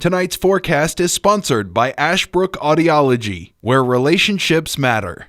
Tonight's forecast is sponsored by Ashbrook Audiology, where relationships matter.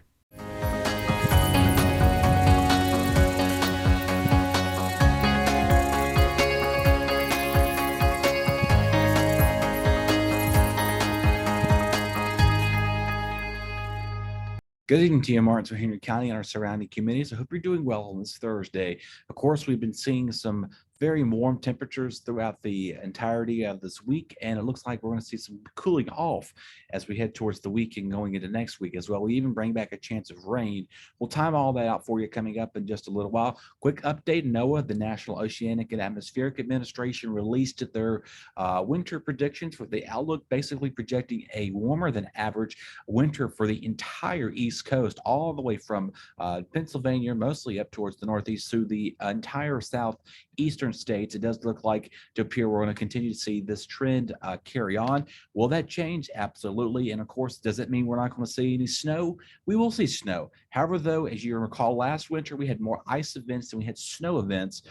Good evening to you, Martinsville, Henry County, and our surrounding communities. I hope you're doing well on this Thursday. Of course, we've been seeing some very warm temperatures throughout the entirety of this week, and it looks like we're going to see some cooling off as we head towards the weekend going into next week as well. We even bring back a chance of rain. We'll time all that out for you coming up in just a little while. Quick update, NOAA, the National Oceanic and Atmospheric Administration, released their winter predictions for the outlook, basically projecting a warmer than average winter for the entire East Coast, all the way from Pennsylvania, mostly up towards the Northeast, through the entire southeastern states. It does look like to appear we're going to continue to see this trend carry on. Will that change? Absolutely. And of course, does it mean we're not going to see any snow? We will see snow. However, though, as you recall, last winter we had more ice events than we had snow events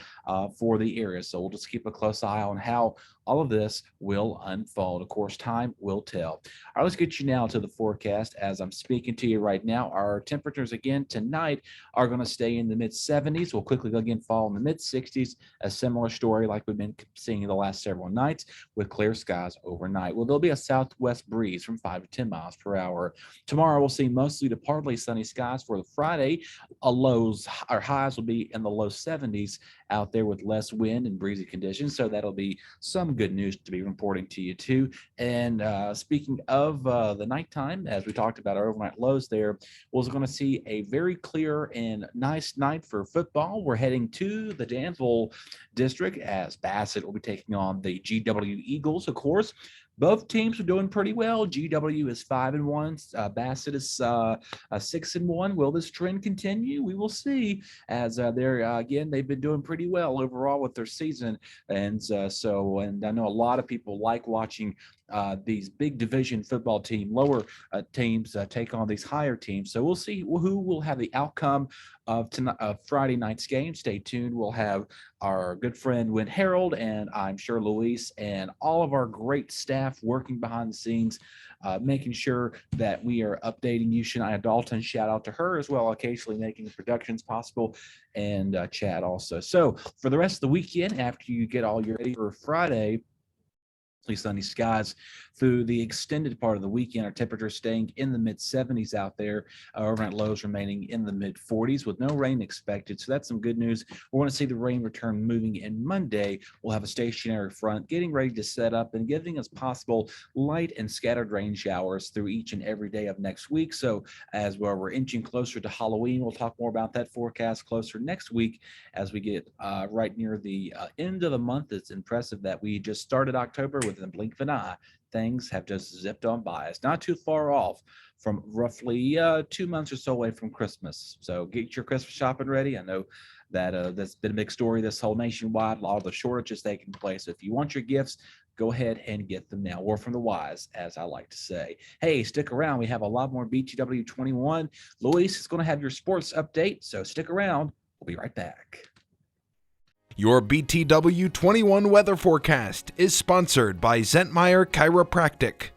for the area. So we'll just keep a close eye on how all of this will unfold. Of course, time will tell. All right, let's get you now to the forecast. As I'm speaking to you right now, our temperatures again tonight are going to stay in the mid-70s. We'll quickly again fall in the mid-60s. A similar story like we've been seeing the last several nights with clear skies overnight. Well, there'll be a southwest breeze from 5 to 10 miles per hour. Tomorrow we'll see mostly to partly sunny skies for the Friday. Our highs will be in the low 70s out there with less wind and breezy conditions. So that'll be some good news to be reporting to you too. And speaking of the nighttime, as we talked about our overnight lows there, we're going to see a very clear and nice night for football. We're heading to the Danville district as Bassett will be taking on the GW Eagles, of course. Both teams are doing pretty well. GW is 5-1. Bassett is 6-1. Will this trend continue? We will see. As they've been doing pretty well overall with their season, and I know a lot of people like watching these big division football lower teams take on these higher teams. So we'll see who will have the outcome of Friday night's game. Stay tuned. We'll have our good friend Wynn Harold, and I'm sure Luis and all of our great staff working behind the scenes, making sure that we are updating you. Shania Dalton, shout out to her as well, occasionally making the productions possible, and Chad also. So for the rest of the weekend, after you get all your ready for Friday, sunny skies through the extended part of the weekend. Our temperatures staying in the mid-70s out there. Overnight lows remaining in the mid-40s with no rain expected. So that's some good news. We're going to see the rain return moving in Monday. We'll have a stationary front getting ready to set up and giving us possible light and scattered rain showers through each and every day of next week. So as well, we're inching closer to Halloween. We'll talk more about that forecast closer next week as we get right near the end of the month. It's impressive that we just started October with the blink of an eye. Things have just zipped on by. It's not too far off from roughly 2 months or so away from Christmas. So get your Christmas shopping ready. I know that that's been a big story this whole nationwide. A lot of the shortages taking place. So if you want your gifts, go ahead and get them now. Or from the wise, as I like to say. Hey, stick around. We have a lot more BTW21. Luis is going to have your sports update, so stick around. We'll be right back. Your BTW21 weather forecast is sponsored by Zentmeyer Chiropractic.